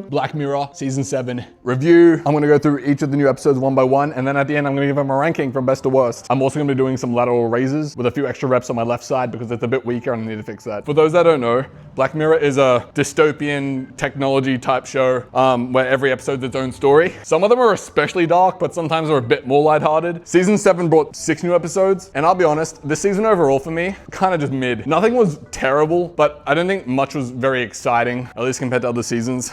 Black Mirror Season 7 review. I'm gonna go through each of the new episodes one by one, and then at the end, I'm gonna give them a ranking from best to worst. I'm also gonna be doing some lateral raises with a few extra reps on my left side because it's a bit weaker and I need to fix that. For those that don't know, Black Mirror is a dystopian technology type show where every episode's its own story. Some of them are especially dark, but sometimes are a bit more lighthearted. Season 7 brought 6 new episodes, and I'll be honest, this season overall for me, kind of just mid. Nothing was terrible, but I don't think much was very exciting, at least compared to other seasons.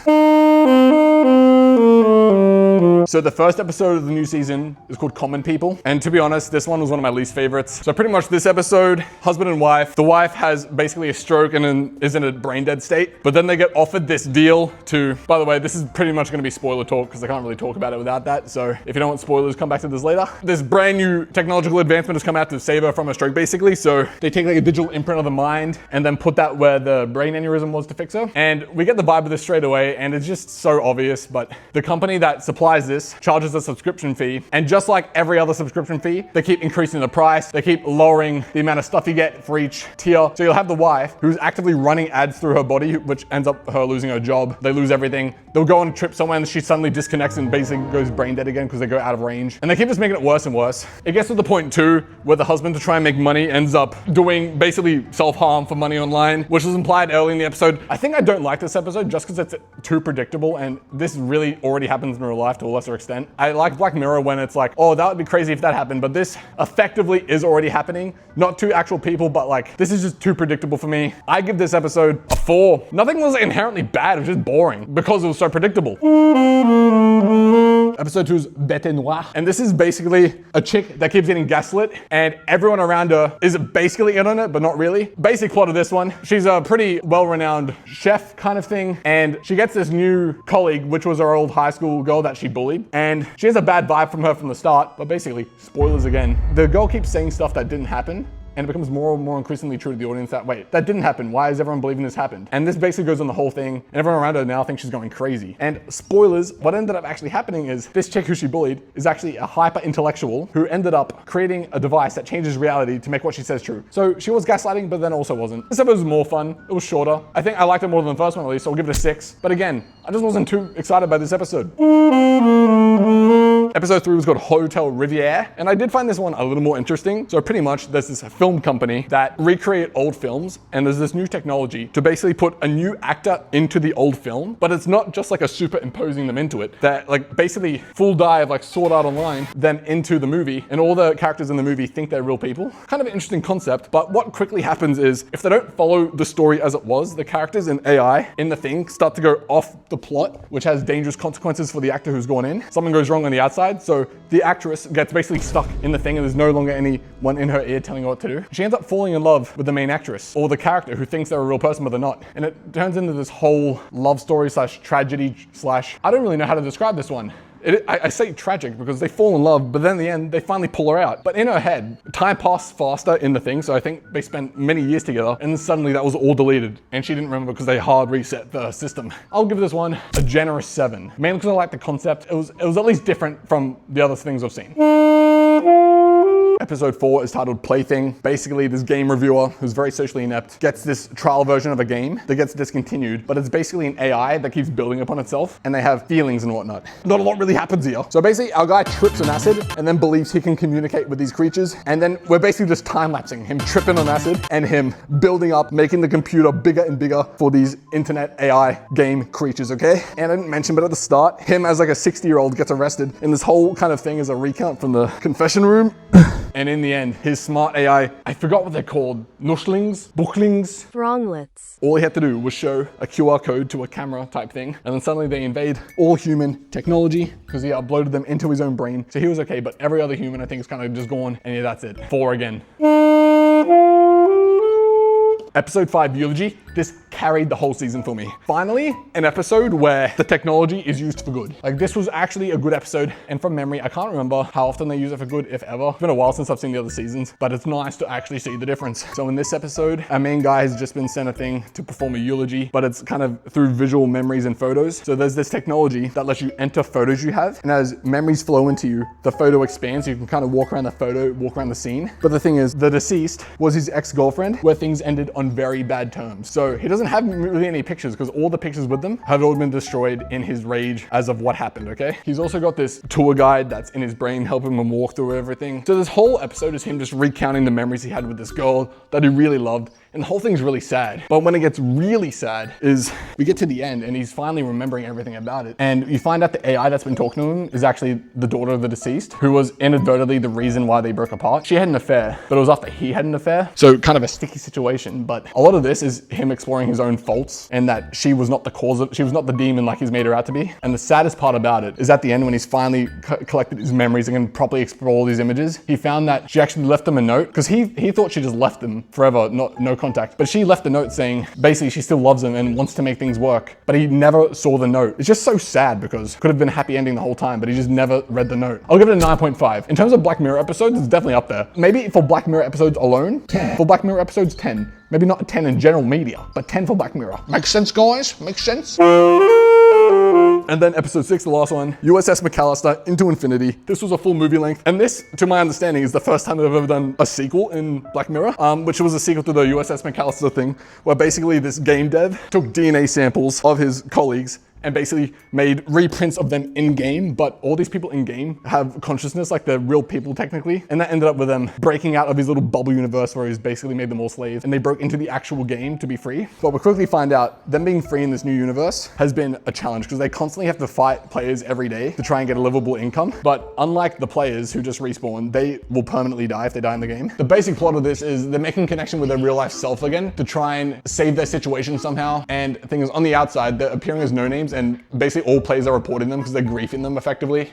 So the first episode of the new season is called Common People. And to be honest, this one was one of my least favorites. So pretty much this episode, husband and wife, the wife has basically a stroke and is in a brain dead state, but then they get offered this deal to, by the way, this is pretty much gonna be spoiler talk because I can't really talk about it without that. So if you don't want spoilers, come back to this later. This brand new technological advancement has come out to save her from a stroke basically. So they take like a digital imprint of the mind and then put that where the brain aneurysm was to fix her. And we get the vibe of this straight away, and it's just so obvious, but the company that supplies this charges a subscription fee, and just like every other subscription fee, they keep increasing the price, they keep lowering the amount of stuff you get for each tier. So you'll have the wife who's actively running ads through her body, which ends up her losing her job. They lose everything. They'll go on a trip somewhere and she suddenly disconnects and basically goes brain dead again because they go out of range. And they keep just making it worse and worse. It gets to the point too where the husband, to try and make money, ends up doing basically self-harm for money online, which was implied early in the episode. I think I don't like this episode just because it's too predictable, and this really already happens in real life to a lesser extent. I like Black Mirror when it's like, oh, that would be crazy if that happened, but this effectively is already happening. Not to actual people, but like, this is just too predictable for me. I give this episode a 4. Nothing was inherently bad, it was just boring because it was so predictable. Episode 2 is Bête Noire, and this is basically a chick that keeps getting gaslit, and everyone around her is basically in on it, but not really. Basic plot of this one, she's a pretty well-renowned chef kind of thing, and she gets this new colleague, which was her old high school girl that she bullied, and she has a bad vibe from her from the start, but basically, spoilers again. The girl keeps saying stuff that didn't happen, and it becomes more and more increasingly true to the audience that, wait, that didn't happen. Why is everyone believing this happened? And this basically goes on the whole thing, and everyone around her now thinks she's going crazy. And spoilers, what ended up actually happening is this chick who she bullied is actually a hyper intellectual who ended up creating a device that changes reality to make what she says true. So she was gaslighting, but then also wasn't. This episode was more fun. It was shorter. I think I liked it more than the first one at least, so I'll give it a 6. But again, I just wasn't too excited by this episode. Episode 3 was called Hotel Riviere, and I did find this one a little more interesting. So pretty much there's this film company that recreate old films, and there's this new technology to basically put a new actor into the old film, but it's not just like a superimposing them into it. That like basically full dive like Sword Art Online then into the movie, and all the characters in the movie think they're real people. Kind of an interesting concept, but what quickly happens is if they don't follow the story as it was, the characters in AI in the thing start to go off the plot, which has dangerous consequences for the actor who's gone in. Something goes wrong on the outside, so the actress gets basically stuck in the thing and there's no longer anyone in her ear telling her what to do. She ends up falling in love with the main actress, or the character who thinks they're a real person but they're not. And it turns into this whole love story slash tragedy slash, I don't really know how to describe this one. I say tragic because they fall in love, but then in the end, they finally pull her out. But in her head, time passed faster in the thing, so I think they spent many years together, and then suddenly that was all deleted, and she didn't remember because they hard reset the system. I'll give this one a generous 7, mainly because I like the concept. It was at least different from the other things I've seen. Episode 4 is titled Plaything. Basically, this game reviewer who's very socially inept gets this trial version of a game that gets discontinued, but it's basically an AI that keeps building upon itself, and they have feelings and whatnot. Not a lot really happens here. So basically, our guy trips on acid and then believes he can communicate with these creatures, and then we're basically just time-lapsing him tripping on acid and him building up, making the computer bigger and bigger for these internet AI game creatures, okay? And I didn't mention, but at the start, him as like a 60-year-old gets arrested, and this whole kind of thing is a recount from the confession room. And in the end, his smart AI, I forgot what they're called, nushlings, booklings, Wronglets. all he had to do was show a QR code to a camera type thing, and then suddenly they invade all human technology because he uploaded them into his own brain. So he was okay, but every other human I think is kind of just gone, and yeah, that's it. 4 again. Episode 5, Eulogy. this carried the whole season for me. Finally, an episode where the technology is used for good. Like, this was actually a good episode, and from memory, I can't remember how often they use it for good, if ever. It's been a while since I've seen the other seasons, but it's nice to actually see the difference. So in this episode, our main guy has just been sent a thing to perform a eulogy, but it's kind of through visual memories and photos. So there's this technology that lets you enter photos you have, and as memories flow into you, the photo expands, so you can kind of walk around the photo, walk around the scene. But the thing is, the deceased was his ex-girlfriend, where things ended on very bad terms. So he doesn't have really any pictures, because all the pictures with them have all been destroyed in his rage as of what happened, okay? He's also got this tour guide that's in his brain helping him walk through everything. So this whole episode is him just recounting the memories he had with this girl that he really loved. And the whole thing's really sad. But when it gets really sad is we get to the end and he's finally remembering everything about it. And you find out the AI that's been talking to him is actually the daughter of the deceased, who was inadvertently the reason why they broke apart. She had an affair, but it was after he had an affair. So kind of a sticky situation. But a lot of this is him exploring his own faults and that she was not the cause of, she was not the demon like he's made her out to be. And the saddest part about it is at the end when he's finally collected his memories and can properly explore all these images, he found that she actually left him a note, because he thought she just left him forever, no contact. But she left a note saying basically she still loves him and wants to make things work, but he never saw the note. It's just so sad because it could have been a happy ending the whole time, but he just never read the note. I'll give it a 9.5. In terms of Black Mirror episodes, it's definitely up there. Maybe for Black Mirror episodes alone, 10. For Black Mirror episodes, 10. Maybe not 10 in general media, but 10 for Black Mirror. Makes sense, guys? Makes sense? And then episode 6, the last one, USS McAllister Into Infinity. This was a full movie length. And this, to my understanding, is the first time they've ever done a sequel in Black Mirror, which was a sequel to the USS McAllister thing, where basically this game dev took DNA samples of his colleagues and basically made reprints of them in-game, but all these people in-game have consciousness, like they're real people technically, and that ended up with them breaking out of his little bubble universe where he's basically made them all slaves, and they broke into the actual game to be free. But we quickly find out them being free in this new universe has been a challenge, because they constantly have to fight players every day to try and get a livable income. But unlike the players who just respawn, they will permanently die if they die in the game. The basic plot of this is they're making connection with their real life self again to try and save their situation somehow. And the thing is, on the outside, they're appearing as no names, and basically all players are reporting them because they're griefing them effectively.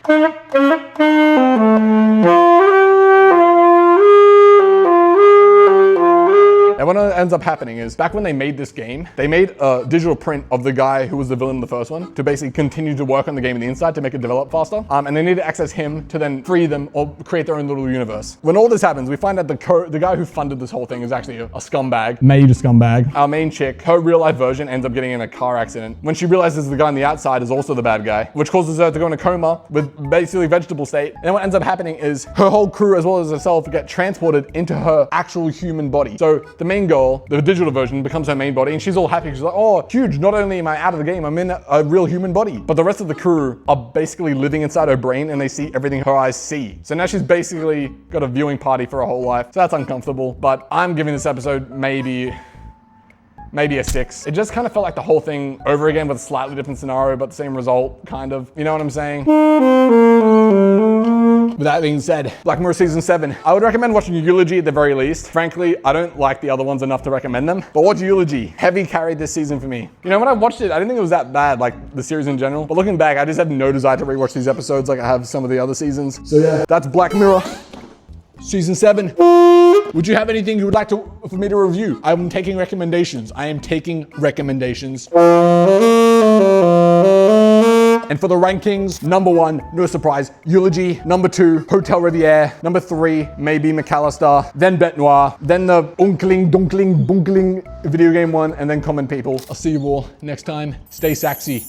And what ends up happening is, back when they made this game, they made a digital print of the guy who was the villain in the first one to basically continue to work on the game on the inside to make it develop faster. And they need to access him to then free them or create their own little universe. When all this happens, we find out the guy who funded this whole thing is actually a scumbag. Major scumbag. Our main chick, her real life version ends up getting in a car accident. When she realizes the guy on the outside is also the bad guy, which causes her to go in a coma with basically vegetable state. And what ends up happening is her whole crew, as well as herself, get transported into her actual human body. So the main girl, the digital version, becomes her main body, and she's all happy. She's like, oh, huge, not only am I out of the game, I'm in a real human body. But the rest of the crew are basically living inside her brain, and they see everything her eyes see. So now she's basically got a viewing party for her whole life. So that's uncomfortable, but I'm giving this episode maybe a 6. It just kind of felt like the whole thing over again with a slightly different scenario, but the same result, kind of. You know what I'm saying? With that being said, Black Mirror Season 7. I would recommend watching Eulogy at the very least. Frankly, I don't like the other ones enough to recommend them, but watch Eulogy. Heavy carried this season for me. You know, when I watched it, I didn't think it was that bad, like the series in general. But looking back, I just had no desire to rewatch these episodes like I have some of the other seasons. So yeah, that's Black Mirror Season 7. Would you have anything you would like for me to review? I'm taking recommendations. I am taking recommendations. And for the rankings, number 1, no surprise, Eulogy. Number 2, Hotel Riviere. Number 3, maybe McAllister. Then Bête Noire. Then the bunkling video game one, and then Common People. I'll see you all next time. Stay sexy.